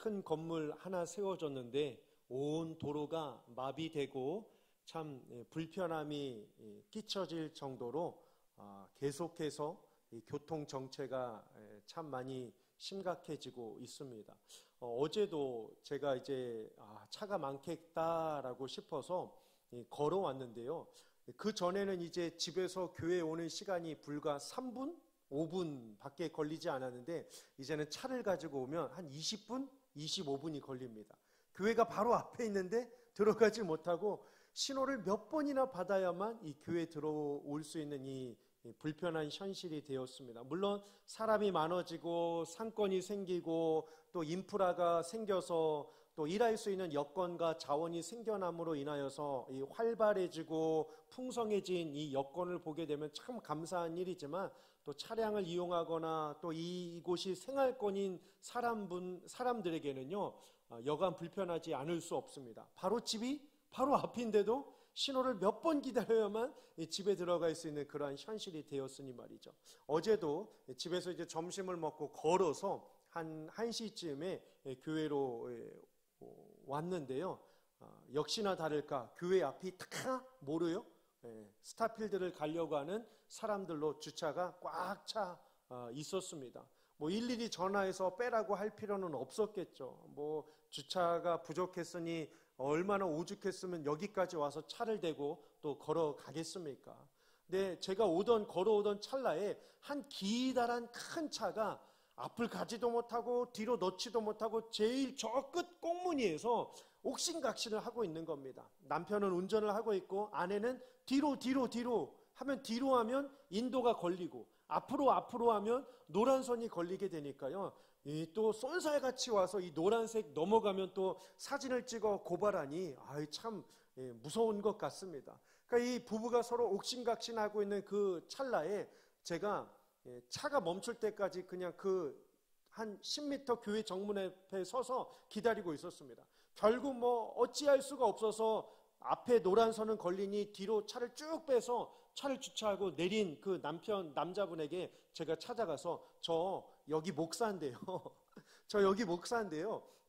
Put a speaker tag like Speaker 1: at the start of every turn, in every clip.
Speaker 1: 큰 건물 하나 세워졌는데 온 도로가 마비되고 참 불편함이 끼쳐질 정도로 계속해서 교통 정체가 참 많이 심각해지고 있습니다. 어제도 제가 이제 차가 많겠다라고 싶어서 걸어왔는데요. 그 전에는 이제 집에서 교회에 오는 시간이 불과 3분, 5분 밖에 걸리지 않았는데 이제는 차를 가지고 오면 한 20분, 25분이 걸립니다. 교회가 바로 앞에 있는데 들어가지 못하고 신호를 몇 번이나 받아야만 이 교회에 들어올 수 있는 이 불편한 현실이 되었습니다. 물론 사람이 많아지고 상권이 생기고 또 인프라가 생겨서 또 일할 수 있는 여건과 자원이 생겨남으로 인하여서 이 활발해지고 풍성해진 이 여건을 보게 되면 참 감사한 일이지만 또 차량을 이용하거나 또 이곳이 생활권인 사람들에게는요 여간 불편하지 않을 수 없습니다. 바로 집이 바로 앞인데도 신호를 몇 번 기다려야만 집에 들어갈 수 있는 그러한 현실이 되었으니 말이죠. 어제도 집에서 이제 점심을 먹고 걸어서 한 1시쯤에 교회로 왔는데요. 역시나 다를까 교회 앞이 다 뭐래요? 스타필드를 가려고 하는 사람들로 주차가 꽉 차 있었습니다. 뭐 일일이 전화해서 빼라고 할 필요는 없었겠죠. 뭐 주차가 부족했으니 얼마나 오죽했으면 여기까지 와서 차를 대고 또 걸어가겠습니까? 근데 제가 걸어오던 찰나에 한 기다란 큰 차가 앞을 가지도 못하고 뒤로 넣지도 못하고 제일 저 끝 꽁무니에서 옥신각신을 하고 있는 겁니다. 남편은 운전을 하고 있고 아내는 뒤로 하면 인도가 걸리고 앞으로 하면 노란선이 걸리게 되니까요. 또 쏜살같이 와서 이 노란색 넘어가면 또 사진을 찍어 고발하니 참 무서운 것 같습니다. 그러니까 이 부부가 서로 옥신각신하고 있는 그 찰나에 제가 차가 멈출 때까지 그냥 한 10m 교회 정문 앞에 서서 기다리고 있었습니다. 결국 뭐 어찌할 수가 없어서 앞에 노란선은 걸리니 뒤로 차를 쭉 빼서 차를 주차하고 내린 그 남자분에게 제가 찾아가서 저 여기 목사인데요.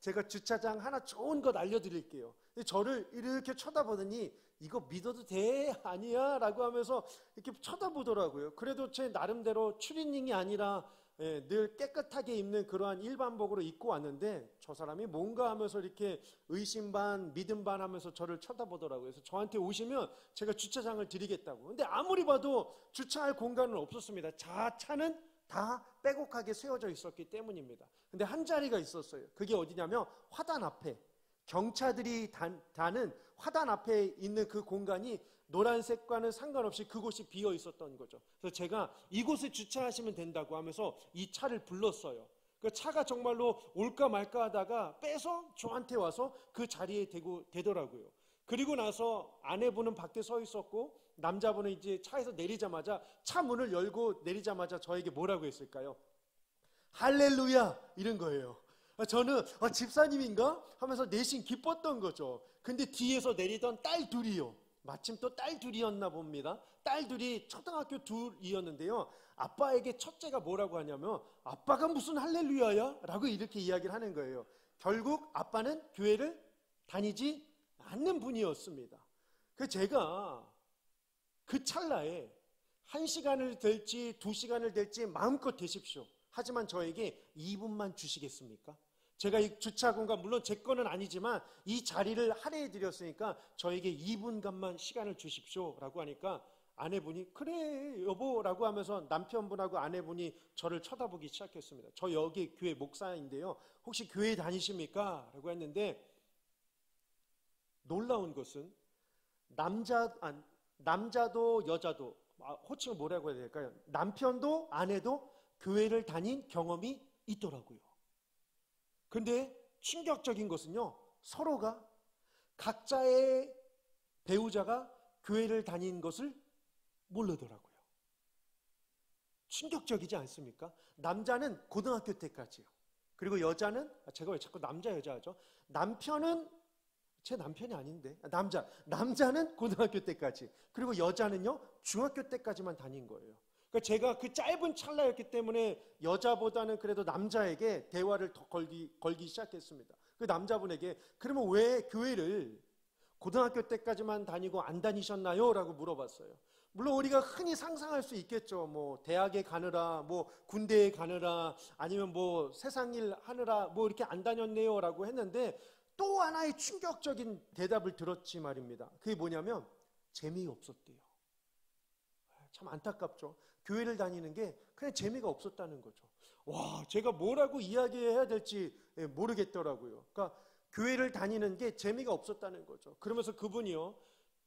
Speaker 1: 제가 주차장 하나 좋은 것 알려드릴게요. 저를 이렇게 쳐다보더니 이거 믿어도 돼? 아니야? 라고 하면서 이렇게 쳐다보더라고요. 그래도 제 나름대로 추리닝이 아니라 늘 깨끗하게 입는 그러한 일반복으로 입고 왔는데 저 사람이 뭔가 하면서 이렇게 의심 반 믿음 반 하면서 저를 쳐다보더라고요. 그래서 저한테 오시면 제가 주차장을 드리겠다고. 근데 아무리 봐도 주차할 공간은 없었습니다. 차는 다 빼곡하게 세워져 있었기 때문입니다. 근데 한 자리가 있었어요. 그게 어디냐면 화단 앞에, 경차들이 다는 화단 앞에 있는 그 공간이 노란색과는 상관없이 그곳이 비어 있었던 거죠. 그래서 제가 이곳에 주차하시면 된다고 하면서 이 차를 불렀어요. 그 차가 정말로 올까 말까 하다가 빼서 저한테 와서 그 자리에 되더라고요. 그리고 나서 아내분은 밖에 서 있었고 남자분은 이제 차에서 내리자마자 차 문을 열고 내리자마자 저에게 뭐라고 했을까요? 할렐루야! 이런 거예요. 저는 집사님인가? 하면서 내심 기뻤던 거죠. 근데 뒤에서 내리던 딸 둘이요. 마침 또 딸 둘이었나 봅니다. 딸 둘이 초등학교 둘이었는데요. 아빠에게 첫째가 뭐라고 하냐면 아빠가 무슨 할렐루야야? 라고 이렇게 이야기를 하는 거예요. 결국 아빠는 교회를 다니지 않는 분이었습니다. 제가 그 찰나에 1시간을 될지 2시간을 될지 마음껏 되십시오. 하지만 저에게 2분만 주시겠습니까? 제가 이 주차 공간 물론 제 거는 아니지만 이 자리를 할애해 드렸으니까 저에게 2분간만 시간을 주십시오 라고 하니까 아내분이 그래 여보라고 하면서 남편분하고 아내분이 저를 쳐다보기 시작했습니다. 저 여기 교회 목사인데요. 혹시 교회 다니십니까? 라고 했는데 놀라운 것은 남자도 여자도 호칭을 뭐라고 해야 될까요? 남편도 아내도 교회를 다닌 경험이 있더라고요. 근데 충격적인 것은요, 서로가 각자의 배우자가 교회를 다닌 것을 모르더라고요. 충격적이지 않습니까? 남자는 고등학교 때까지요. 그리고 여자는, 제가 왜 자꾸 남자 여자 하죠? 남편은 제 남편이 아닌데, 남자는 고등학교 때까지, 그리고 여자는요 중학교 때까지만 다닌 거예요. 그러니까 그러니까 제가 그 짧은 찰나였기 때문에 여자보다는 그래도 남자에게 대화를 더 걸기 시작했습니다. 그 남자분에게 그러면 왜 교회를 고등학교 때까지만 다니고 안 다니셨나요? 라고 물어봤어요. 물론 우리가 흔히 상상할 수 있겠죠. 뭐 대학에 가느라, 뭐 군대에 가느라, 아니면 뭐 세상 일 하느라 뭐 이렇게 안 다녔네요 라고 했는데, 또 하나의 충격적인 대답을 들었지 말입니다. 그게 뭐냐면 재미없었대요. 참 안타깝죠. 교회를 다니는 게 그냥 재미가 없었다는 거죠. 와, 제가 뭐라고 이야기해야 될지 모르겠더라고요. 그러니까 교회를 다니는 게 재미가 없었다는 거죠. 그러면서 그분이요,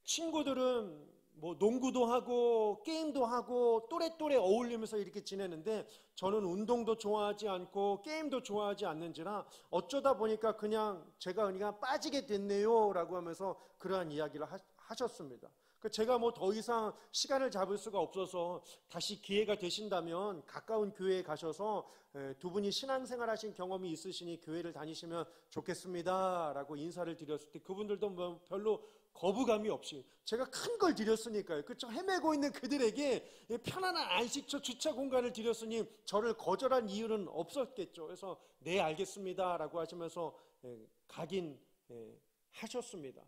Speaker 1: 친구들은 뭐 농구도 하고 게임도 하고 또래또래 어울리면서 이렇게 지내는데, 저는 운동도 좋아하지 않고 게임도 좋아하지 않는지라 어쩌다 보니까 그냥 제가 그냥 빠지게 됐네요 라고 하면서 그러한 이야기를 하셨습니다. 제가 뭐 더 이상 시간을 잡을 수가 없어서 다시 기회가 되신다면 가까운 교회에 가셔서 두 분이 신앙생활 하신 경험이 있으시니 교회를 다니시면 좋겠습니다 라고 인사를 드렸을 때, 그분들도 뭐 별로 거부감이 없이 제가 큰 걸 드렸으니까요. 그렇죠? 헤매고 있는 그들에게 편안한 안식처 주차 공간을 드렸으니 저를 거절한 이유는 없었겠죠. 그래서 네, 알겠습니다 라고 하시면서 가긴 하셨습니다.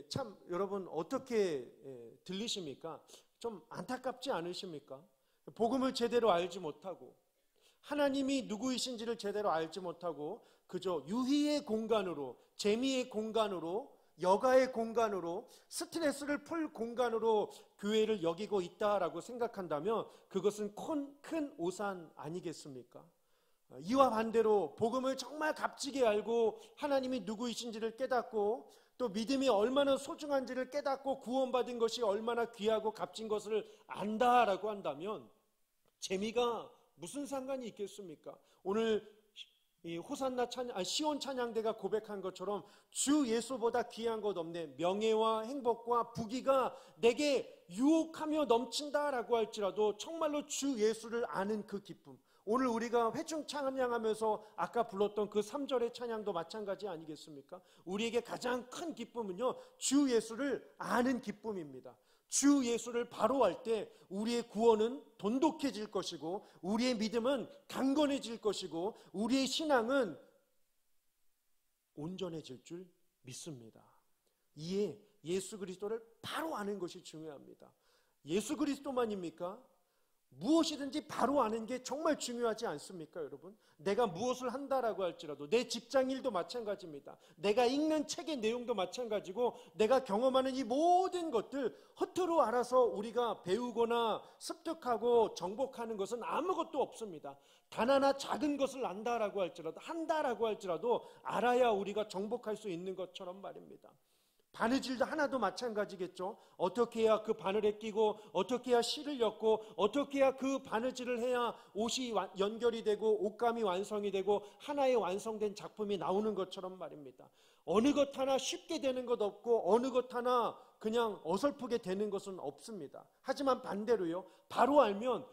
Speaker 1: 참 여러분 어떻게 들리십니까? 좀 안타깝지 않으십니까? 복음을 제대로 알지 못하고 하나님이 누구이신지를 제대로 알지 못하고 그저 유희의 공간으로, 재미의 공간으로, 여가의 공간으로, 스트레스를 풀 공간으로 교회를 여기고 있다라고 생각한다면 그것은 큰 오산 아니겠습니까? 이와 반대로 복음을 정말 값지게 알고 하나님이 누구이신지를 깨닫고 또 믿음이 얼마나 소중한지를 깨닫고 구원받은 것이 얼마나 귀하고 값진 것을 안다라고 한다면 재미가 무슨 상관이 있겠습니까? 오늘 이 호산나 시온 찬양대가 고백한 것처럼 주 예수보다 귀한 것 없네. 명예와 행복과 부귀가 내게 유혹하며 넘친다라고 할지라도 정말로 주 예수를 아는 그 기쁨. 오늘 우리가 회중 찬양하면서 아까 불렀던 그 3절의 찬양도 마찬가지 아니겠습니까? 우리에게 가장 큰 기쁨은요, 주 예수를 아는 기쁨입니다. 주 예수를 바로 알 때 우리의 구원은 돈독해질 것이고 우리의 믿음은 강건해질 것이고 우리의 신앙은 온전해질 줄 믿습니다. 이에 예수 그리스도를 바로 아는 것이 중요합니다. 예수 그리스도만입니까? 무엇이든지 바로 아는 게 정말 중요하지 않습니까, 여러분? 내가 무엇을 한다라고 할지라도 내 직장일도 마찬가지입니다. 내가 읽는 책의 내용도 마찬가지고 내가 경험하는 이 모든 것들 허투루 알아서 우리가 배우거나 습득하고 정복하는 것은 아무것도 없습니다. 단 하나 작은 것을 안다라고 할지라도 한다라고 할지라도 알아야 우리가 정복할 수 있는 것처럼 말입니다. 바느질도 하나도 마찬가지겠죠. 어떻게 해야 그 바늘에 끼고 어떻게 해야 실을 엮고 어떻게 해야 그 바느질을 해야 옷이 연결이 되고 옷감이 완성이 되고 하나의 완성된 작품이 나오는 것처럼 말입니다. 어느 것 하나 쉽게 되는 것 없고 어느 것 하나 그냥 어설프게 되는 것은 없습니다. 하지만 반대로요, 바로 알면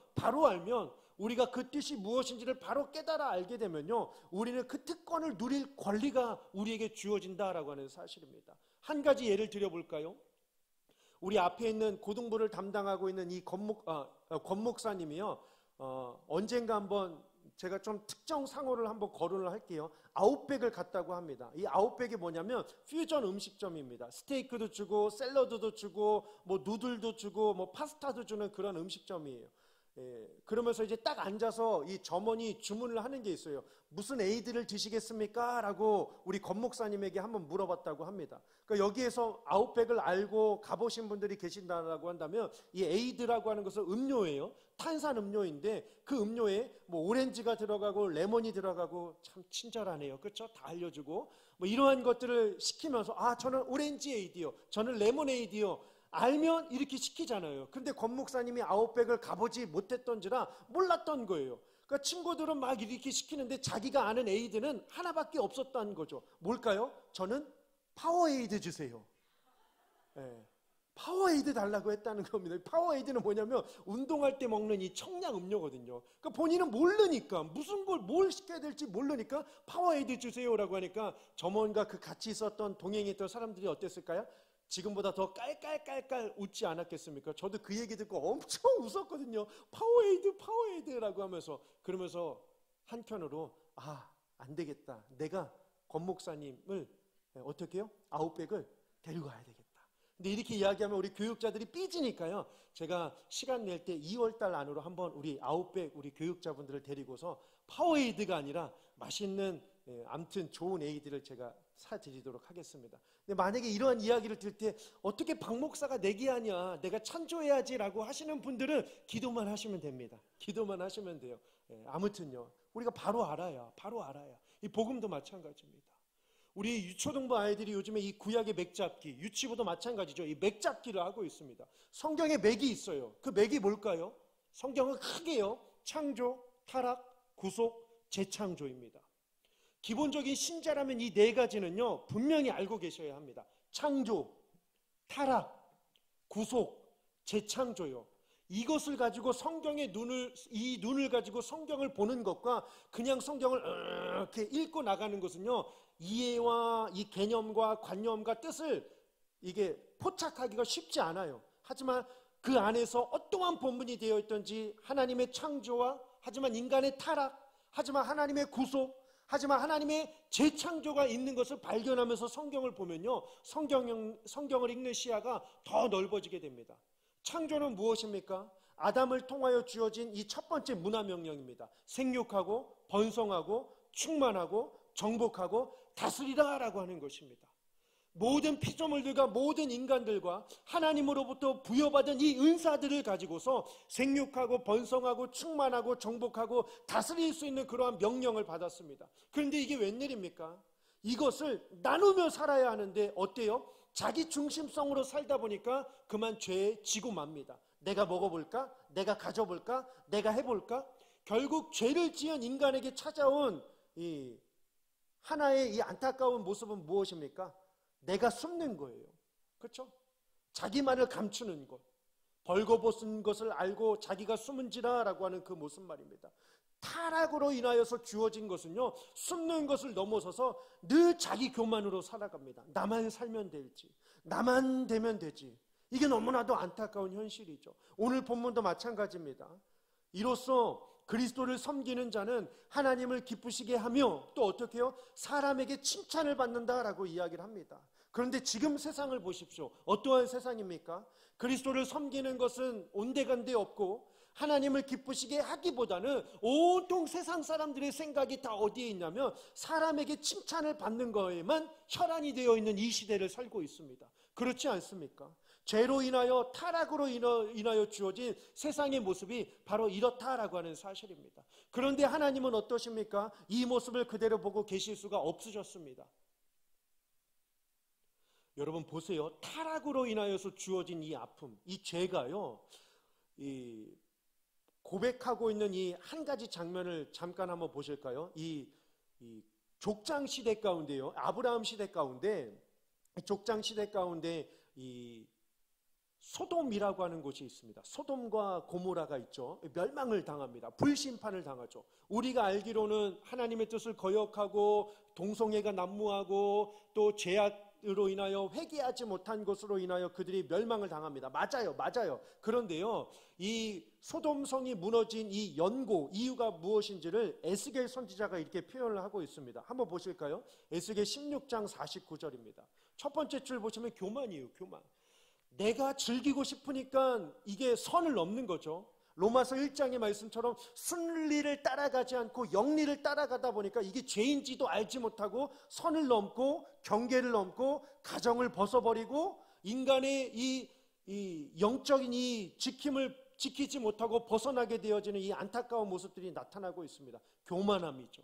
Speaker 1: 우리가 그 뜻이 무엇인지를 바로 깨달아 알게 되면요, 우리는 그 특권을 누릴 권리가 우리에게 주어진다라고 하는 사실입니다. 한 가지 예를 들어볼까요? 우리 앞에 있는 고등부를 담당하고 있는 이 권 목사님이요, 언젠가 한번 제가 좀 특정 상호를 한번 거론을 할게요. 아웃백을 갔다고 합니다. 이 아웃백이 뭐냐면 퓨전 음식점입니다. 스테이크도 주고 샐러드도 주고 뭐 누들도 주고 뭐 파스타도 주는 그런 음식점이에요. 그러면서 이제 딱 앉아서 이 점원이 주문을 하는 게 있어요. 무슨 에이드를 드시겠습니까? 라고 우리 권 목사님에게 한번 물어봤다고 합니다. 그러니까 여기에서 아웃백을 알고 가보신 분들이 계신다고 한다면 이 에이드라고 하는 것은 음료예요. 탄산 음료인데 그 음료에 뭐 오렌지가 들어가고 레몬이 들어가고 참 친절하네요. 그렇죠? 다 알려주고 뭐 이러한 것들을 시키면서 저는 오렌지 에이드요, 저는 레몬 에이드요. 알면 이렇게 시키잖아요. 그런데 권 목사님이 아웃백을 가보지 못했던지라 몰랐던 거예요. 그러니까 친구들은 막 이렇게 시키는데 자기가 아는 에이드는 하나밖에 없었다는 거죠. 뭘까요? 저는 파워에이드 주세요. 파워에이드 달라고 했다는 겁니다. 파워에이드는 뭐냐면 운동할 때 먹는 이 청량 음료거든요. 그러니까 본인은 모르니까 무슨 뭘 시켜야 될지 모르니까 파워에이드 주세요라고 하니까 점원과 그 같이 있었던 동행했던 사람들이 어땠을까요? 지금보다 더 깔깔깔깔 웃지 않았겠습니까? 저도 그 얘기 듣고 엄청 웃었거든요. 파워에이드라고 하면서. 그러면서 한편으로 안 되겠다. 내가 권 목사님을 어떻게 해요? 아웃백을 데리고 가야 되겠다. 근데 이렇게 이야기하면 우리 교육자들이 삐지니까요. 제가 시간 낼 때 2월달 안으로 한번 우리 아웃백 우리 교육자분들을 데리고서 파워에이드가 아니라 맛있는 아무튼 좋은 에이드를 제가 사드리도록 하겠습니다. 근데 만약에 이러한 이야기를 들을 때 어떻게 박 목사가 내기하냐, 내가 찬조해야지라고 하시는 분들은 기도만 하시면 됩니다. 기도만 하시면 돼요. 아무튼요, 우리가 바로 알아야. 이 복음도 마찬가지입니다. 우리 유초등부 아이들이 요즘에 이 구약의 맥잡기, 유치부도 마찬가지죠. 이 맥잡기를 하고 있습니다. 성경에 맥이 있어요. 그 맥이 뭘까요? 성경은 크게요, 창조, 타락, 구속, 재창조입니다. 기본적인 신자라면 이 네 가지는요, 분명히 알고 계셔야 합니다. 창조, 타락, 구속, 재창조요. 이것을 가지고 이 눈을 가지고 성경을 보는 것과 그냥 성경을 이렇게 읽고 나가는 것은요, 이해와 이 개념과 관념과 뜻을 이게 포착하기가 쉽지 않아요. 하지만 그 안에서 어떠한 본문이 되어 있든지 하나님의 창조와, 하지만 인간의 타락, 하지만 하나님의 구속, 하지만 하나님의 재창조가 있는 것을 발견하면서 성경을 보면요, 성경을 읽는 시야가 더 넓어지게 됩니다. 창조는 무엇입니까? 아담을 통하여 주어진 이 첫 번째 문화명령입니다. 생육하고 번성하고 충만하고 정복하고 다스리라 라고 하는 것입니다. 모든 피조물들과 모든 인간들과 하나님으로부터 부여받은 이 은사들을 가지고서 생육하고 번성하고 충만하고 정복하고 다스릴 수 있는 그러한 명령을 받았습니다. 그런데 이게 웬일입니까? 이것을 나누며 살아야 하는데 어때요? 자기 중심성으로 살다 보니까 그만 죄에 지고 맙니다. 내가 먹어볼까? 내가 가져볼까? 내가 해볼까? 결국 죄를 지은 인간에게 찾아온 이 하나의 이 안타까운 모습은 무엇입니까? 내가 숨는 거예요. 그렇죠? 자기만을 감추는 것, 벌거벗은 것을 알고 자기가 숨은지라 라고 하는 그 모습 말입니다. 타락으로 인하여서 주어진 것은요, 숨는 것을 넘어서서 늘 자기 교만으로 살아갑니다. 나만 살면 될지, 나만 되면 되지. 이게 너무나도 안타까운 현실이죠. 오늘 본문도 마찬가지입니다. 이로써 그리스도를 섬기는 자는 하나님을 기쁘시게 하며 또 어떻게 해요? 사람에게 칭찬을 받는다라고 이야기를 합니다. 그런데 지금 세상을 보십시오. 어떠한 세상입니까? 그리스도를 섬기는 것은 온데간데 없고 하나님을 기쁘시게 하기보다는 온통 세상 사람들의 생각이 다 어디에 있냐면 사람에게 칭찬을 받는 거에만 혈안이 되어 있는 이 시대를 살고 있습니다. 그렇지 않습니까? 죄로 인하여 타락으로 인하여 주어진 세상의 모습이 바로 이렇다라고 하는 사실입니다. 그런데 하나님은 어떠십니까? 이 모습을 그대로 보고 계실 수가 없으셨습니다. 여러분 보세요. 타락으로 인하여서 주어진 이 아픔, 이 죄가요, 이 고백하고 있는 이 한 가지 장면을 잠깐 한번 보실까요? 이 족장 시대 가운데요, 아브라함 시대 가운데, 족장 시대 가운데 이 소돔이라고 하는 곳이 있습니다. 소돔과 고모라가 있죠. 멸망을 당합니다. 불심판을 당하죠. 우리가 알기로는 하나님의 뜻을 거역하고 동성애가 난무하고 또 죄악으로 인하여 회개하지 못한 것으로 인하여 그들이 멸망을 당합니다. 맞아요. 그런데요, 이 소돔성이 무너진 이 연고, 이유가 무엇인지를 에스겔 선지자가 이렇게 표현을 하고 있습니다. 한번 보실까요? 에스겔 16장 49절입니다. 첫 번째 줄 보시면 교만이에요. 교만. 내가 즐기고 싶으니까 이게 선을 넘는 거죠. 로마서 1장의 말씀처럼 순리를 따라가지 않고 영리를 따라가다 보니까 이게 죄인지도 알지 못하고 선을 넘고 경계를 넘고 가정을 벗어버리고 인간의 이 영적인 이 지킴을 지키지 못하고 벗어나게 되어지는 이 안타까운 모습들이 나타나고 있습니다. 교만함이죠.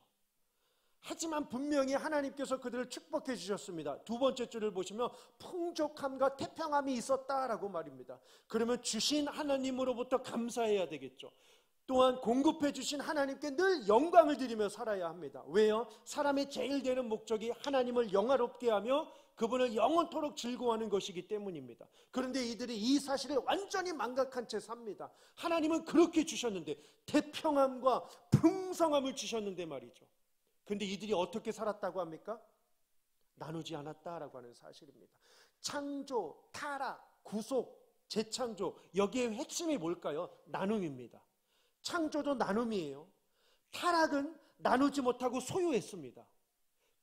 Speaker 1: 하지만 분명히 하나님께서 그들을 축복해 주셨습니다. 두 번째 줄을 보시면 풍족함과 태평함이 있었다라고 말입니다. 그러면 주신 하나님으로부터 감사해야 되겠죠. 또한 공급해 주신 하나님께 늘 영광을 드리며 살아야 합니다. 왜요? 사람의 제일 되는 목적이 하나님을 영화롭게 하며 그분을 영원토록 즐거워하는 것이기 때문입니다. 그런데 이들이 이 사실을 완전히 망각한 채 삽니다. 하나님은 그렇게 주셨는데, 태평함과 풍성함을 주셨는데 말이죠. 근데 이들이 어떻게 살았다고 합니까? 나누지 않았다라고 하는 사실입니다. 창조, 타락, 구속, 재창조, 여기에 핵심이 뭘까요? 나눔입니다. 창조도 나눔이에요. 타락은 나누지 못하고 소유했습니다.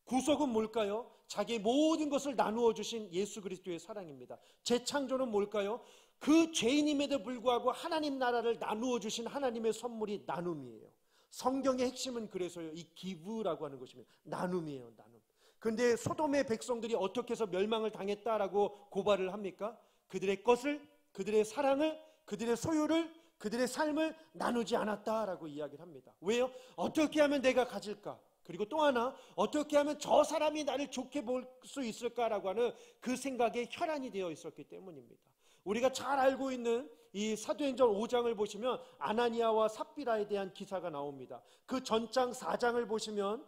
Speaker 1: 구속은 뭘까요? 자기의 모든 것을 나누어 주신 예수 그리스도의 사랑입니다. 재창조는 뭘까요? 그 죄인임에도 불구하고 하나님 나라를 나누어 주신 하나님의 선물이 나눔이에요. 성경의 핵심은 그래서요, 이 기브라고 하는 것입니다. 나눔이에요, 나눔. 그런데 소돔의 백성들이 어떻게 해서 멸망을 당했다라고 고발을 합니까? 그들의 것을, 그들의 사랑을, 그들의 소유를, 그들의 삶을 나누지 않았다라고 이야기를 합니다. 왜요? 어떻게 하면 내가 가질까? 그리고 또 하나, 어떻게 하면 저 사람이 나를 좋게 볼 수 있을까라고 하는 그 생각에 혈안이 되어 있었기 때문입니다. 우리가 잘 알고 있는 이 사도행전 5장을 보시면 아나니아와 삽비라에 대한 기사가 나옵니다. 그 전장 4장을 보시면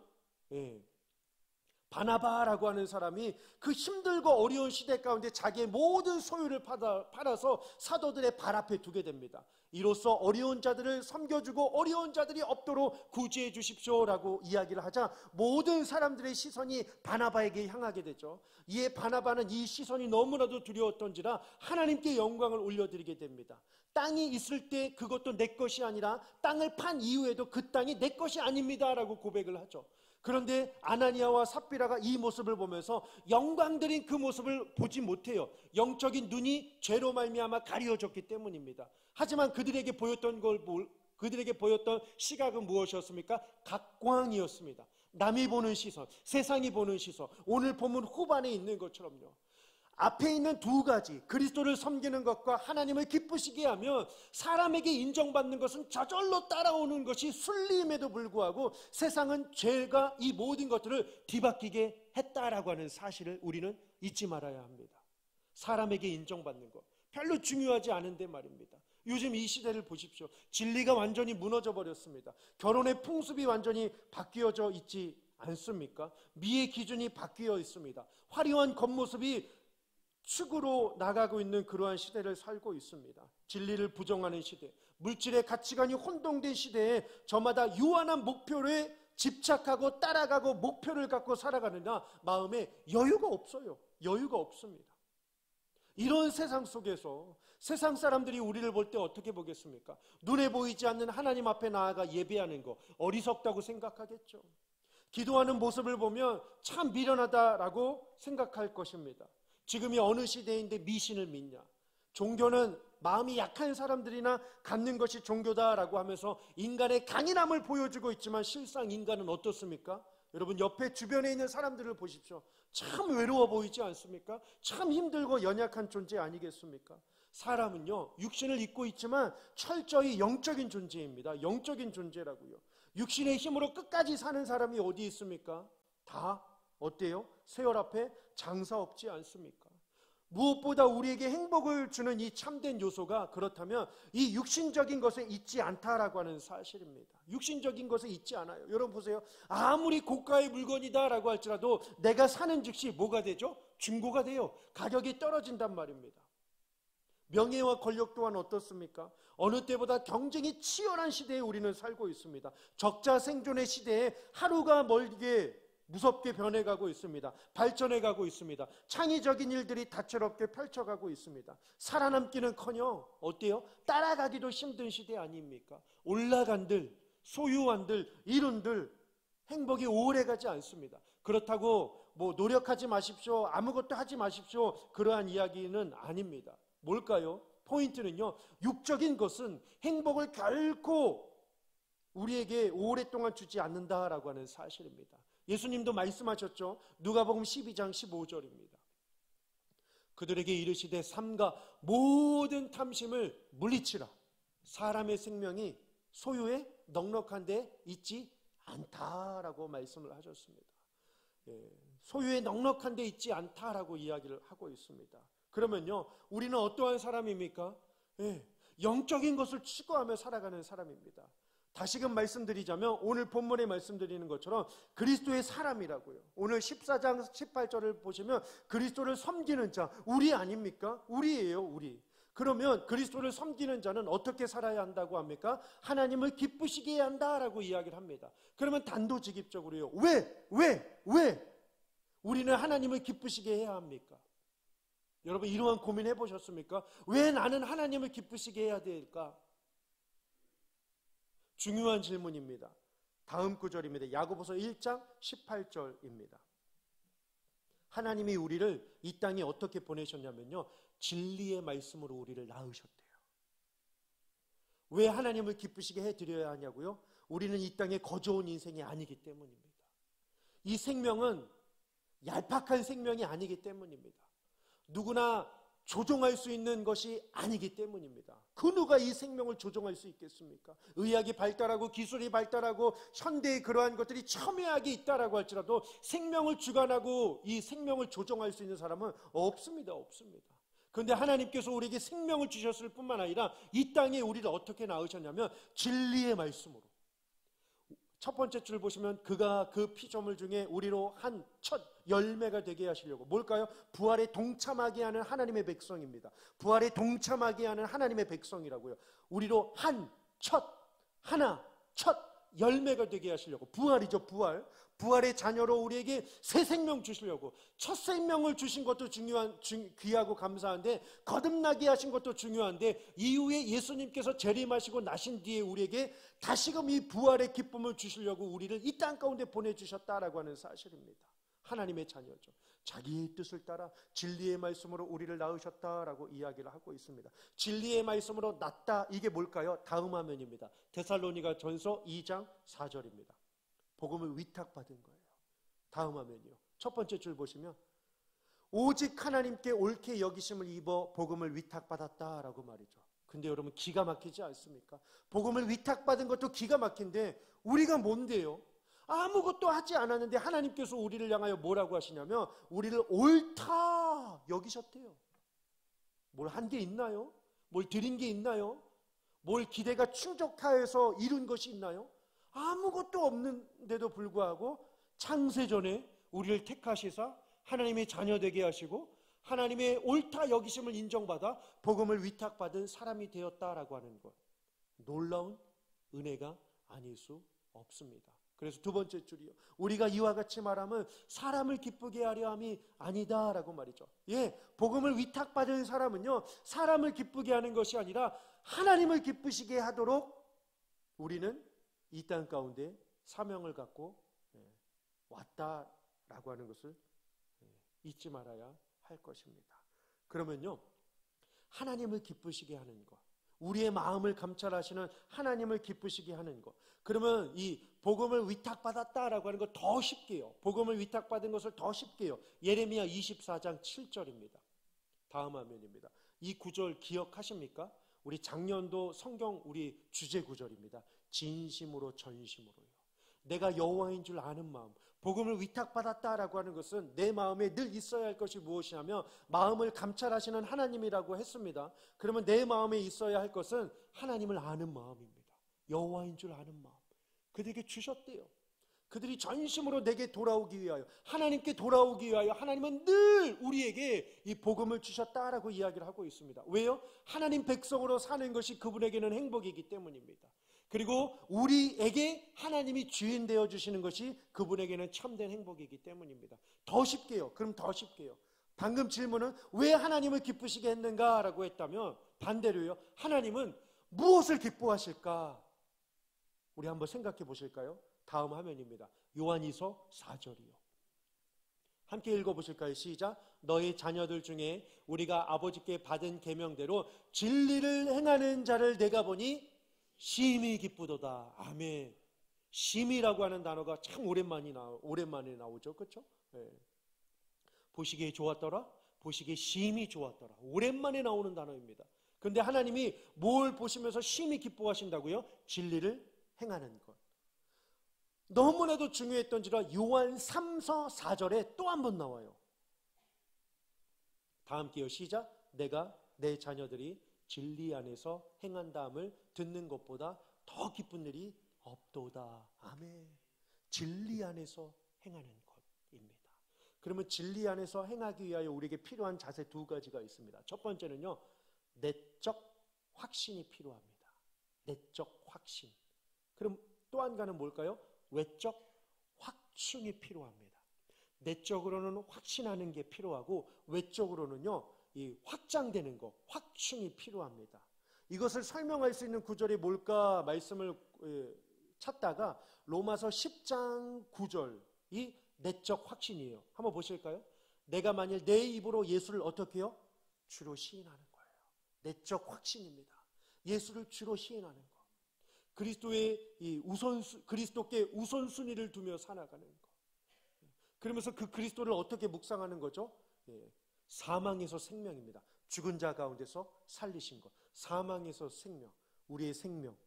Speaker 1: 바나바라고 하는 사람이 그 힘들고 어려운 시대 가운데 자기의 모든 소유를 팔아서 사도들의 발 앞에 두게 됩니다. 이로써 어려운 자들을 섬겨주고 어려운 자들이 없도록 구제해 주십시오라고 이야기를 하자 모든 사람들의 시선이 바나바에게 향하게 되죠. 이에 바나바는 이 시선이 너무나도 두려웠던지라 하나님께 영광을 올려드리게 됩니다. 땅이 있을 때 그것도 내 것이 아니라 땅을 판 이후에도 그 땅이 내 것이 아닙니다라고 고백을 하죠. 그런데 아나니아와 삽비라가 이 모습을 보면서 영광드린 그 모습을 보지 못해요. 영적인 눈이 죄로 말미암아 가려졌기 때문입니다. 하지만 그들에게 보였던 시각은 무엇이었습니까? 각광이었습니다. 남이 보는 시선, 세상이 보는 시선, 오늘 본문 후반에 있는 것처럼요. 앞에 있는 두 가지, 그리스도를 섬기는 것과 하나님을 기쁘시게 하면 사람에게 인정받는 것은 저절로 따라오는 것이 순리임에도 불구하고 세상은 죄가 이 모든 것들을 뒤바뀌게 했다라고 하는 사실을 우리는 잊지 말아야 합니다. 사람에게 인정받는 것 별로 중요하지 않은데 말입니다. 요즘 이 시대를 보십시오. 진리가 완전히 무너져 버렸습니다. 결혼의 풍습이 완전히 바뀌어져 있지 않습니까? 미의 기준이 바뀌어 있습니다. 화려한 겉모습이 축으로 나가고 있는 그러한 시대를 살고 있습니다. 진리를 부정하는 시대, 물질의 가치관이 혼동된 시대에 저마다 유한한 목표에 집착하고 따라가고 목표를 갖고 살아가느냐 마음에 여유가 없어요. 여유가 없습니다. 이런 세상 속에서 세상 사람들이 우리를 볼 때 어떻게 보겠습니까? 눈에 보이지 않는 하나님 앞에 나아가 예배하는 거 어리석다고 생각하겠죠. 기도하는 모습을 보면 참 미련하다라고 생각할 것입니다. 지금이 어느 시대인데 미신을 믿냐? 종교는 마음이 약한 사람들이나 갖는 것이 종교다라고 하면서 인간의 강인함을 보여주고 있지만 실상 인간은 어떻습니까? 여러분 옆에 주변에 있는 사람들을 보십시오. 참 외로워 보이지 않습니까? 참 힘들고 연약한 존재 아니겠습니까? 사람은요 육신을 입고 있지만 철저히 영적인 존재입니다. 영적인 존재라고요. 육신의 힘으로 끝까지 사는 사람이 어디 있습니까? 다 어때요? 세월 앞에 장사 없지 않습니까? 무엇보다 우리에게 행복을 주는 이 참된 요소가 그렇다면 이 육신적인 것에 있지 않다라고 하는 사실입니다. 육신적인 것에 있지 않아요. 여러분 보세요. 아무리 고가의 물건이다 라고 할지라도 내가 사는 즉시 뭐가 되죠? 중고가 돼요. 가격이 떨어진단 말입니다. 명예와 권력 또한 어떻습니까? 어느 때보다 경쟁이 치열한 시대에 우리는 살고 있습니다. 적자 생존의 시대에 하루가 멀게 무섭게 변해가고 있습니다. 발전해가고 있습니다. 창의적인 일들이 다채롭게 펼쳐가고 있습니다. 살아남기는커녕 어때요? 따라가기도 힘든 시대 아닙니까? 올라간들, 소유한들, 이룬들 행복이 오래가지 않습니다. 그렇다고 뭐 노력하지 마십시오, 아무것도 하지 마십시오 그러한 이야기는 아닙니다. 뭘까요? 포인트는요, 육적인 것은 행복을 결코 우리에게 오랫동안 주지 않는다라고 하는 사실입니다. 예수님도 말씀하셨죠. 누가복음 12장 15절입니다. 그들에게 이르시되 삼가 모든 탐심을 물리치라. 사람의 생명이 소유에 넉넉한 데 있지 않다라고 말씀을 하셨습니다. 소유에 넉넉한 데 있지 않다라고 이야기를 하고 있습니다. 그러면요 우리는 어떠한 사람입니까? 영적인 것을 추구하며 살아가는 사람입니다. 다시금 말씀드리자면 오늘 본문에 말씀드리는 것처럼 그리스도의 사람이라고요. 오늘 14장 18절을 보시면 그리스도를 섬기는 자 우리 아닙니까? 우리예요. 우리. 그러면 그리스도를 섬기는 자는 어떻게 살아야 한다고 합니까? 하나님을 기쁘시게 해야 한다라고 이야기를 합니다. 그러면 단도직입적으로요. 왜? 우리는 하나님을 기쁘시게 해야 합니까? 여러분 이러한 고민해 보셨습니까? 왜 나는 하나님을 기쁘시게 해야 될까? 중요한 질문입니다. 다음 구절입니다. 야고보서 1장 18절입니다. 하나님이 우리를 이 땅에 어떻게 보내셨냐면요, 진리의 말씀으로 우리를 낳으셨대요. 왜 하나님을 기쁘시게 해드려야 하냐고요? 우리는 이 땅에 거저온 인생이 아니기 때문입니다. 이 생명은 얄팍한 생명이 아니기 때문입니다. 누구나 조종할 수 있는 것이 아니기 때문입니다. 그 누가 이 생명을 조종할 수 있겠습니까? 의학이 발달하고 기술이 발달하고 현대의 그러한 것들이 첨예하게 있다라고 할지라도 생명을 주관하고 이 생명을 조종할 수 있는 사람은 없습니다. 그런데 하나님께서 우리에게 생명을 주셨을 뿐만 아니라 이 땅에 우리를 어떻게 낳으셨냐면 진리의 말씀으로. 첫 번째 줄 보시면 그가 그 피조물 중에 우리로 한 첫 열매가 되게 하시려고. 뭘까요? 부활에 동참하게 하는 하나님의 백성입니다. 부활에 동참하게 하는 하나님의 백성이라고요. 우리로 하나 첫 열매가 되게 하시려고. 부활이죠, 부활. 부활의 자녀로 우리에게 새 생명 주시려고. 첫 생명을 주신 것도 귀하고 감사한데, 거듭나게 하신 것도 중요한데, 이후에 예수님께서 재림하시고 나신 뒤에 우리에게 다시금 이 부활의 기쁨을 주시려고 우리를 이 땅 가운데 보내주셨다라고 하는 사실입니다. 하나님의 자녀죠. 자기의 뜻을 따라 진리의 말씀으로 우리를 낳으셨다라고 이야기를 하고 있습니다. 진리의 말씀으로 낳다, 이게 뭘까요? 다음 화면입니다. 데살로니가 전서 2장 4절입니다. 복음을 위탁받은 거예요. 다음 화면이요. 첫 번째 줄 보시면 오직 하나님께 옳게 여기심을 입어 복음을 위탁받았다라고 말이죠. 근데 여러분 기가 막히지 않습니까? 복음을 위탁받은 것도 기가 막힌데 우리가 뭔데요? 아무것도 하지 않았는데 하나님께서 우리를 향하여 뭐라고 하시냐면 우리를 옳다 여기셨대요. 뭘 한 게 있나요? 뭘 드린 게 있나요? 뭘 기대가 충족하여서 이룬 것이 있나요? 아무것도 없는데도 불구하고 창세전에 우리를 택하시사 하나님의 자녀 되게 하시고 하나님의 옳다 여기심을 인정받아 복음을 위탁받은 사람이 되었다라고 하는 것, 놀라운 은혜가 아닐 수 없습니다. 그래서 두 번째 줄이요, 우리가 이와 같이 말하면 사람을 기쁘게 하려 함이 아니다라고 말이죠. 예, 복음을 위탁받은 사람은요, 사람을 기쁘게 하는 것이 아니라 하나님을 기쁘시게 하도록 우리는 이 땅 가운데 사명을 갖고 왔다라고 하는 것을 잊지 말아야 할 것입니다. 그러면요, 하나님을 기쁘시게 하는 것, 우리의 마음을 감찰하시는 하나님을 기쁘시게 하는 것, 그러면 이 복음을 위탁받았다라고 하는 것 더 쉽게요. 복음을 위탁받은 것을 더 쉽게요. 예레미야 24장 7절입니다. 다음 화면입니다. 이 구절 기억하십니까? 우리 작년도 성경 우리 주제 구절입니다. 진심으로 전심으로요. 내가 여호와인 줄 아는 마음. 복음을 위탁받았다라고 하는 것은 내 마음에 늘 있어야 할 것이 무엇이냐면 마음을 감찰하시는 하나님이라고 했습니다. 그러면 내 마음에 있어야 할 것은 하나님을 아는 마음입니다. 여호와인 줄 아는 마음. 그들에게 주셨대요. 그들이 전심으로 내게 돌아오기 위하여, 하나님께 돌아오기 위하여 하나님은 늘 우리에게 이 복음을 주셨다라고 이야기를 하고 있습니다. 왜요? 하나님 백성으로 사는 것이 그분에게는 행복이기 때문입니다. 그리고 우리에게 하나님이 주인 되어 주시는 것이 그분에게는 참된 행복이기 때문입니다. 더 쉽게요. 그럼 더 쉽게요. 방금 질문은 왜 하나님을 기쁘시게 했는가라고 했다면 반대로요, 하나님은 무엇을 기뻐하실까? 우리 한번 생각해 보실까요? 다음 화면입니다. 요한이서 4절이요. 함께 읽어보실까요? 시작. 너희 자녀들 중에 우리가 아버지께 받은 계명대로 진리를 행하는 자를 내가 보니 심히 기쁘도다. 아멘. 심이라고 하는 단어가 참 오랜만에 나오죠. 그렇죠? 네. 보시기에 좋았더라. 보시기에 심히 좋았더라. 오랜만에 나오는 단어입니다. 그런데 하나님이 뭘 보시면서 심히 기뻐하신다고요? 진리를 행하는 것. 너무나도 중요했던지라 요한 3서 4절에 또 한 번 나와요. 다 함께요. 시작. 내가 내 자녀들이 진리 안에서 행한다함을 듣는 것보다 더 기쁜 일이 없도다. 아멘. 진리 안에서 행하는 것입니다. 그러면 진리 안에서 행하기 위하여 우리에게 필요한 자세 두 가지가 있습니다. 첫 번째는요, 내적 확신이 필요합니다. 내적 확신. 그럼 또 한 가지는 뭘까요? 외적 확충이 필요합니다. 내적으로는 확신하는 게 필요하고 외적으로는요, 이 확장되는 거, 확충이 필요합니다. 이것을 설명할 수 있는 구절이 뭘까 말씀을 찾다가 로마서 10장 9절이 내적 확신이에요. 한번 보실까요? 내가 만일 내 입으로 예수를 어떻게 해요? 주로 시인하는 거예요. 내적 확신입니다. 예수를 주로 시인하는 거. 그리스도의 그리스도께 우선순위를 두며 살아가는 거. 그러면서 그 그리스도를 어떻게 묵상하는 거죠? 사망에서 생명입니다. 죽은 자 가운데서 살리신 것. 사망에서 생명,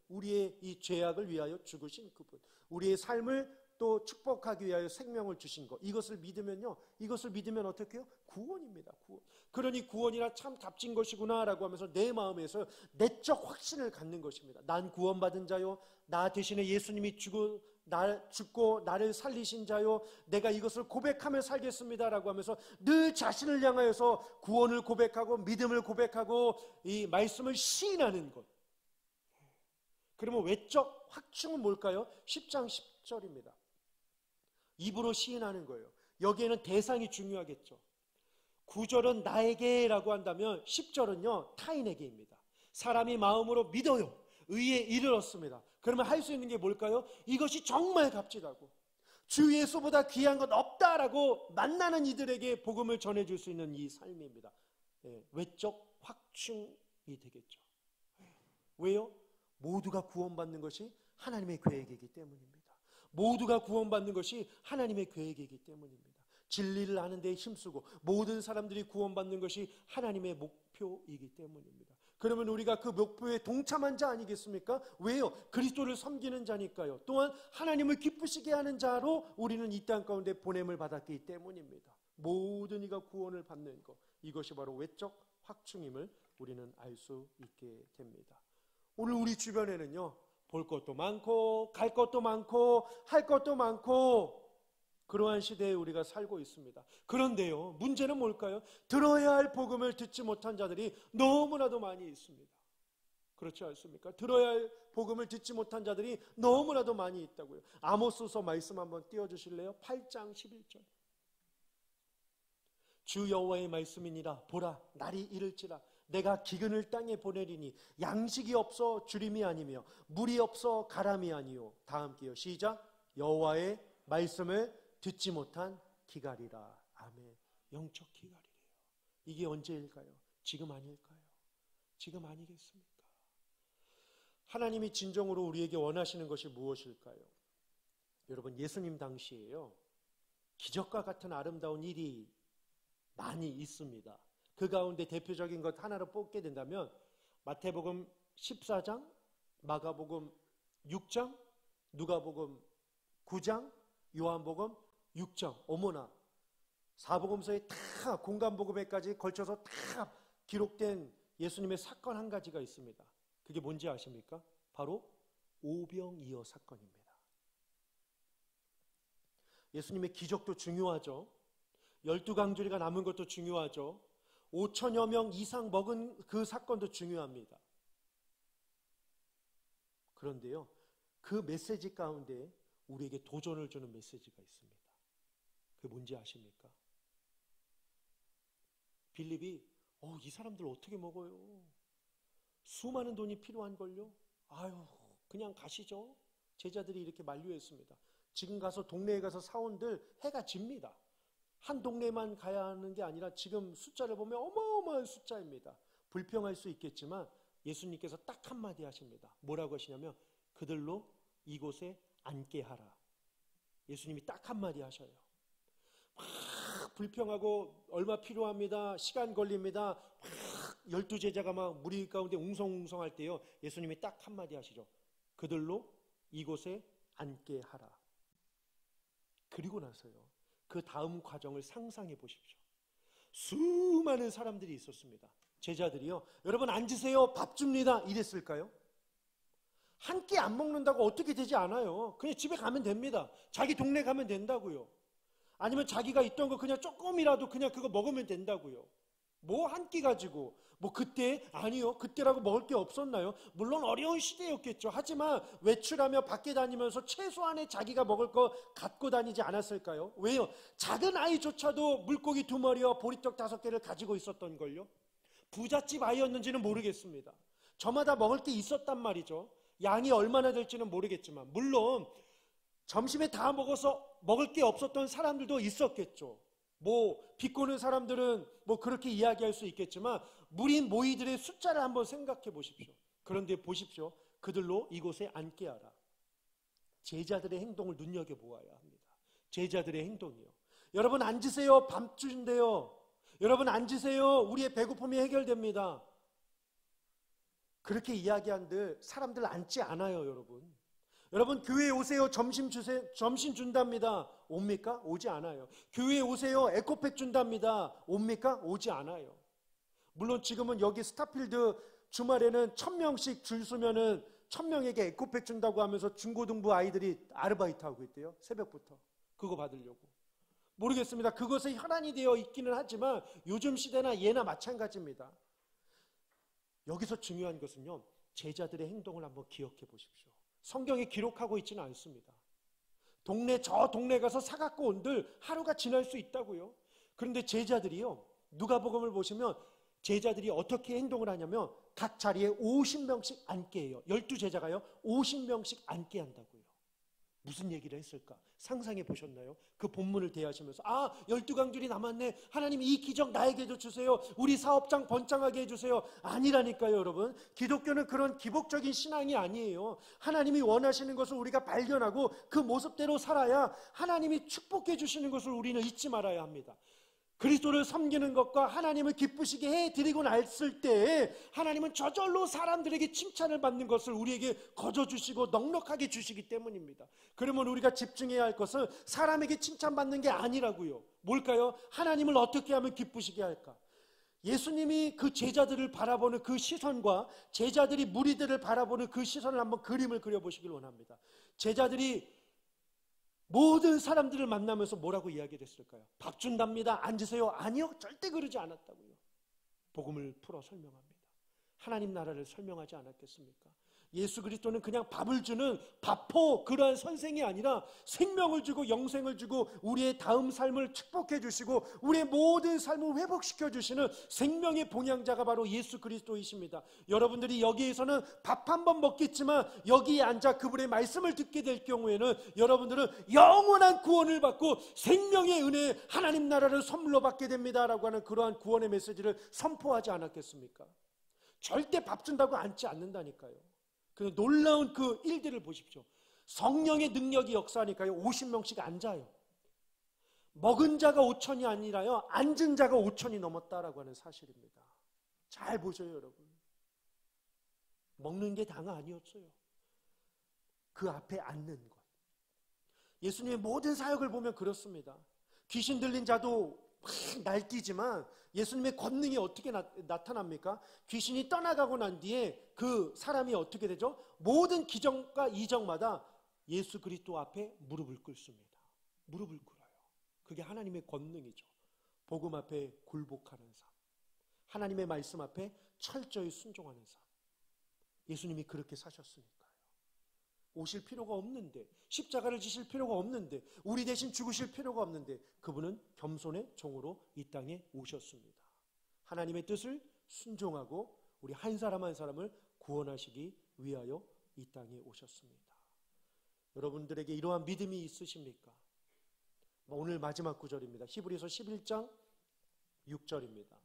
Speaker 1: 우리의 이 죄악을 위하여 죽으신 그분, 우리의 삶을 또 축복하기 위하여 생명을 주신 것. 이것을 믿으면요, 이것을 믿으면 어떻게 해요? 구원입니다. 구원. 그러니 구원이라 참 값진 것이구나라고 하면서 내 마음에서 내적 확신을 갖는 것입니다. 난 구원받은 자요, 나 대신에 예수님이 죽고 나를 살리신 자요, 내가 이것을 고백하며 살겠습니다라고 하면서 늘 자신을 향하여서 구원을 고백하고 믿음을 고백하고 이 말씀을 시인하는 것. 그러면 외적 확증은 뭘까요? 10장 10절입니다. 입으로 시인하는 거예요. 여기에는 대상이 중요하겠죠. 9절은 나에게라고 한다면 10절은요 타인에게입니다. 사람이 마음으로 믿어요. 의에 이르렀습니다. 그러면 할 수 있는 게 뭘까요? 이것이 정말 값지다고, 주 예수보다 귀한 것 없다라고 만나는 이들에게 복음을 전해줄 수 있는 이 삶입니다. 외적 확충이 되겠죠. 왜요? 모두가 구원받는 것이 하나님의 계획이기 때문입니다. 모두가 구원받는 것이 하나님의 계획이기 때문입니다. 진리를 아는 데에 힘쓰고 모든 사람들이 구원받는 것이 하나님의 목표이기 때문입니다. 그러면 우리가 그 목표에 동참한 자 아니겠습니까? 왜요? 그리스도를 섬기는 자니까요. 또한 하나님을 기쁘시게 하는 자로 우리는 이 땅 가운데 보냄을 받았기 때문입니다. 모든 이가 구원을 받는 것, 이것이 바로 외적 확충임을 우리는 알 수 있게 됩니다. 오늘 우리 주변에는요, 볼 것도 많고 갈 것도 많고 할 것도 많고 그러한 시대에 우리가 살고 있습니다. 그런데요, 문제는 뭘까요? 들어야 할 복음을 듣지 못한 자들이 너무나도 많이 있습니다. 그렇지 않습니까? 들어야 할 복음을 듣지 못한 자들이 너무나도 많이 있다고요. 아모스서 말씀 한번 띄워주실래요? 8장 11절. 주 여호와의 말씀이니라. 보라, 날이 이를지라. 내가 기근을 땅에 보내리니 양식이 없어 주림이 아니며 물이 없어 가람이 아니요. 다 함께요. 시작. 여호와의 말씀을 듣지 못한 기갈이라. 아멘. 영적 기갈이래요. 이게 언제일까요? 지금 아닐까요? 지금 아니겠습니까? 하나님이 진정으로 우리에게 원하시는 것이 무엇일까요? 여러분, 예수님 당시에요, 기적과 같은 아름다운 일이 많이 있습니다. 그 가운데 대표적인 것 하나로 뽑게 된다면 마태복음 14장, 마가복음 6장, 누가복음 9장, 요한복음 6장. 어머나, 사복음서에 다 공간복음에까지 걸쳐서 다 기록된 예수님의 사건 한 가지가 있습니다. 그게 뭔지 아십니까? 바로 오병이어 사건입니다. 예수님의 기적도 중요하죠. 12강조리가 남은 것도 중요하죠. 5천여 명 이상 먹은 그 사건도 중요합니다. 그런데요, 그 메시지 가운데 우리에게 도전을 주는 메시지가 있습니다. 그게 뭔지 아십니까? 빌립이 이 사람들 어떻게 먹어요? 수많은 돈이 필요한걸요? 아유, 그냥 가시죠. 제자들이 이렇게 만류했습니다. 지금 가서 동네에 가서 사온들 해가 집니다. 한 동네만 가야 하는 게 아니라 지금 숫자를 보면 어마어마한 숫자입니다. 불평할 수 있겠지만 예수님께서 딱 한마디 하십니다. 뭐라고 하시냐면 그들로 이곳에 앉게 하라. 예수님이 딱 한마디 하셔요. 막 불평하고 얼마 필요합니다. 시간 걸립니다. 막 12제자가 막 무리 가운데 웅성웅성할 때요, 예수님이 딱 한마디 하시죠. 그들로 이곳에 앉게 하라. 그리고 나서요, 그 다음 과정을 상상해 보십시오. 수많은 사람들이 있었습니다. 제자들이요, 여러분 앉으세요, 밥 줍니다, 이랬을까요? 한 끼 안 먹는다고 어떻게 되지 않아요. 그냥 집에 가면 됩니다. 자기 동네 가면 된다고요. 아니면 자기가 있던 거 그냥 조금이라도 그냥 그거 먹으면 된다고요. 뭐 한 끼 가지고 뭐 그때 아니요. 그때라고 먹을 게 없었나요? 물론 어려운 시대였겠죠. 하지만 외출하며 밖에 다니면서 최소한의 자기가 먹을 거 갖고 다니지 않았을까요? 왜요? 작은 아이조차도 물고기 2마리와 보리떡 5개를 가지고 있었던 걸요. 부잣집 아이였는지는 모르겠습니다. 저마다 먹을 게 있었단 말이죠. 양이 얼마나 될지는 모르겠지만 물론 점심에 다 먹어서 먹을 게 없었던 사람들도 있었겠죠. 뭐 비꼬는 사람들은 뭐 그렇게 이야기할 수 있겠지만 무린 모이들의 숫자를 한번 생각해 보십시오. 그런데 보십시오. 그들로 이곳에 앉게 하라. 제자들의 행동을 눈여겨보아야 합니다. 제자들의 행동이요. 여러분 앉으세요. 밤중인데요. 여러분 앉으세요. 우리의 배고픔이 해결됩니다. 그렇게 이야기한들 사람들 앉지 않아요, 여러분. 여러분 교회에 오세요. 점심 준답니다. 옵니까? 오지 않아요. 교회에 오세요. 에코백 준답니다. 옵니까? 오지 않아요. 물론 지금은 여기 스타필드 주말에는 1000명씩 줄 서면은 1000명에게 에코백 준다고 하면서 중고등부 아이들이 아르바이트 하고 있대요. 새벽부터. 그거 받으려고. 모르겠습니다. 그것에 혈안이 되어 있기는 하지만 요즘 시대나 예나 마찬가지입니다. 여기서 중요한 것은요. 제자들의 행동을 한번 기억해 보십시오. 성경에 기록하고 있지는 않습니다. 저 동네 가서 사갖고 온들 하루가 지날 수 있다고요. 그런데 제자들이요. 누가복음을 보시면 제자들이 어떻게 행동을 하냐면 각 자리에 50명씩 앉게 해요. 12제자가요. 50명씩 앉게 한다고요. 무슨 얘기를 했을까? 상상해 보셨나요? 그 본문을 대하시면서 12강줄이 남았네. 하나님 이 기적 나에게도 주세요. 우리 사업장 번창하게 해주세요. 아니라니까요, 여러분. 기독교는 그런 기복적인 신앙이 아니에요. 하나님이 원하시는 것을 우리가 발견하고 그 모습대로 살아야 하나님이 축복해 주시는 것을 우리는 잊지 말아야 합니다. 그리스도를 섬기는 것과 하나님을 기쁘시게 해드리고 났을 때 하나님은 저절로 사람들에게 칭찬을 받는 것을 우리에게 거저주시고 넉넉하게 주시기 때문입니다. 그러면 우리가 집중해야 할 것은 사람에게 칭찬받는 게 아니라고요. 뭘까요? 하나님을 어떻게 하면 기쁘시게 할까? 예수님이 그 제자들을 바라보는 그 시선과 제자들이 무리들을 바라보는 그 시선을 한번 그림을 그려보시길 원합니다. 제자들이 모든 사람들을 만나면서 뭐라고 이야기를 했을까요? 밥 준답니다. 앉으세요. 아니요. 절대 그러지 않았다고요. 복음을 풀어 설명합니다. 하나님 나라를 설명하지 않았겠습니까? 예수 그리스도는 그냥 밥을 주는 밥포 그러한 선생이 아니라 생명을 주고 영생을 주고 우리의 다음 삶을 축복해 주시고 우리의 모든 삶을 회복시켜 주시는 생명의 봉양자가 바로 예수 그리스도이십니다. 여러분들이 여기에서는 밥 한 번 먹겠지만 여기에 앉아 그분의 말씀을 듣게 될 경우에는 여러분들은 영원한 구원을 받고 생명의 은혜 하나님 나라를 선물로 받게 됩니다라고 하는 그러한 구원의 메시지를 선포하지 않았겠습니까? 절대 밥 준다고 앉지 않는다니까요. 그 놀라운 그 일들을 보십시오. 성령의 능력이 역사하니까요. 50명씩 앉아요. 먹은 자가 5천이 아니라요. 앉은 자가 5천이 넘었다라고 하는 사실입니다. 잘 보셔요, 여러분. 먹는 게 다가 아니었어요. 그 앞에 앉는 것. 예수님의 모든 사역을 보면 그렇습니다. 귀신 들린 자도 막 날뛰지만 예수님의 권능이 어떻게 나타납니까? 귀신이 떠나가고 난 뒤에 그 사람이 어떻게 되죠? 모든 기적과 이적마다 예수 그리스도 앞에 무릎을 꿇습니다. 무릎을 꿇어요. 그게 하나님의 권능이죠. 복음 앞에 굴복하는 삶. 하나님의 말씀 앞에 철저히 순종하는 삶. 예수님이 그렇게 사셨으니까요. 오실 필요가 없는데, 십자가를 지실 필요가 없는데, 우리 대신 죽으실 필요가 없는데 그분은 겸손의 종으로 이 땅에 오셨습니다. 하나님의 뜻을 순종하고 우리 한 사람 한 사람을 구원하시기 위하여 이 땅에 오셨습니다. 여러분들에게 이러한 믿음이 있으십니까? 오늘 마지막 구절입니다. 히브리서 11장 6절입니다.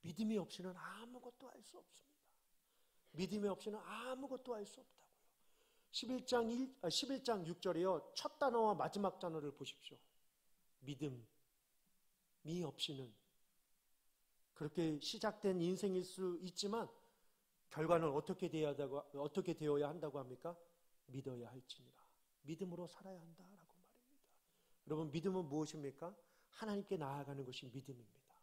Speaker 1: 믿음이 없이는 아무것도 할 수 없습니다. 믿음이 없이는 아무것도 할 수 없다고요. 11장 6절이요. 첫 단어와 마지막 단어를 보십시오. 믿음이 없이는 그렇게 시작된 인생일 수 있지만 결과는 어떻게 되어야 한다고 합니까? 믿어야 할지니라. 믿음으로 살아야 한다라고 말입니다. 여러분 믿음은 무엇입니까? 하나님께 나아가는 것이 믿음입니다.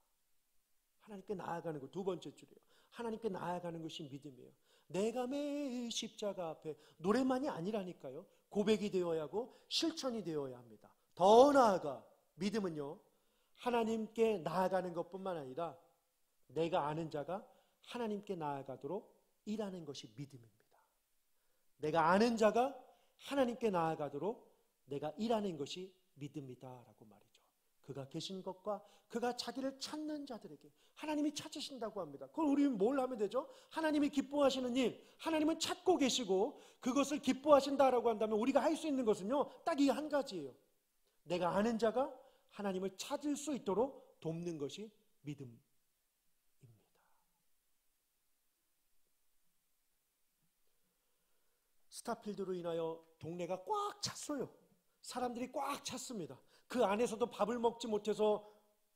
Speaker 1: 하나님께 나아가는 것, 두 번째 줄이에요. 하나님께 나아가는 것이 믿음이에요. 내가 매일 십자가 앞에 노래만이 아니라니까요. 고백이 되어야 하고 실천이 되어야 합니다. 더 나아가 믿음은요. 하나님께 나아가는 것뿐만 아니라 내가 아는 자가 하나님께 나아가도록 일하는 것이 믿음입니다. 내가 아는 자가 하나님께 나아가도록 내가 일하는 것이 믿음이다라고 말이죠. 그가 계신 것과 그가 자기를 찾는 자들에게 하나님이 찾으신다고 합니다. 그럼 우리는 뭘 하면 되죠? 하나님이 기뻐하시는 일, 하나님은 찾고 계시고 그것을 기뻐하신다라고 한다면 우리가 할 수 있는 것은요, 딱 이 한 가지예요. 내가 아는 자가 하나님을 찾을 수 있도록 돕는 것이 믿음입니다. 스타필드로 인하여 동네가 꽉 찼어요. 사람들이 꽉 찼습니다. 그 안에서도 밥을 먹지 못해서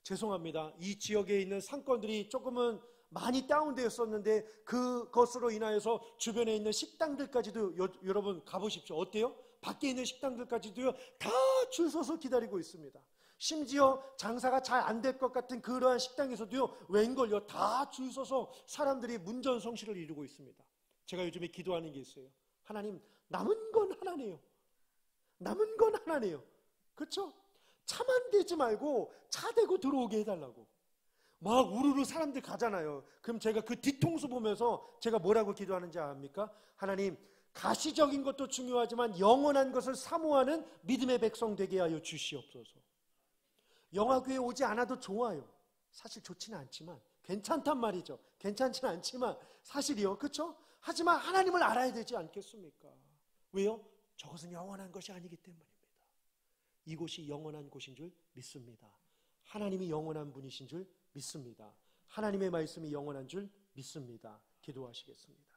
Speaker 1: 죄송합니다. 이 지역에 있는 상권들이 조금은 많이 다운되었었는데 그것으로 인하여서 주변에 있는 식당들까지도 여러분 가보십시오. 어때요? 밖에 있는 식당들까지도요, 다 줄 서서 기다리고 있습니다. 심지어 장사가 잘 안 될 것 같은 그러한 식당에서도요, 웬걸요, 다 줄 서서 사람들이 문전성시를 이루고 있습니다. 제가 요즘에 기도하는 게 있어요. 하나님, 남은 건 하나네요. 남은 건 하나네요. 그렇죠? 차만 대지 말고 차 대고 들어오게 해달라고. 막 우르르 사람들 가잖아요. 그럼 제가 그 뒤통수 보면서 제가 뭐라고 기도하는지 압니까? 하나님, 가시적인 것도 중요하지만 영원한 것을 사모하는 믿음의 백성 되게 하여 주시옵소서. 영화교회 오지 않아도 좋아요. 사실 좋지는 않지만, 괜찮단 말이죠. 괜찮지는 않지만 사실이요. 그렇죠? 하지만 하나님을 알아야 되지 않겠습니까? 왜요? 저것은 영원한 것이 아니기 때문입니다. 이곳이 영원한 곳인 줄 믿습니다. 하나님이 영원한 분이신 줄 믿습니다. 하나님의 말씀이 영원한 줄 믿습니다. 기도하시겠습니다.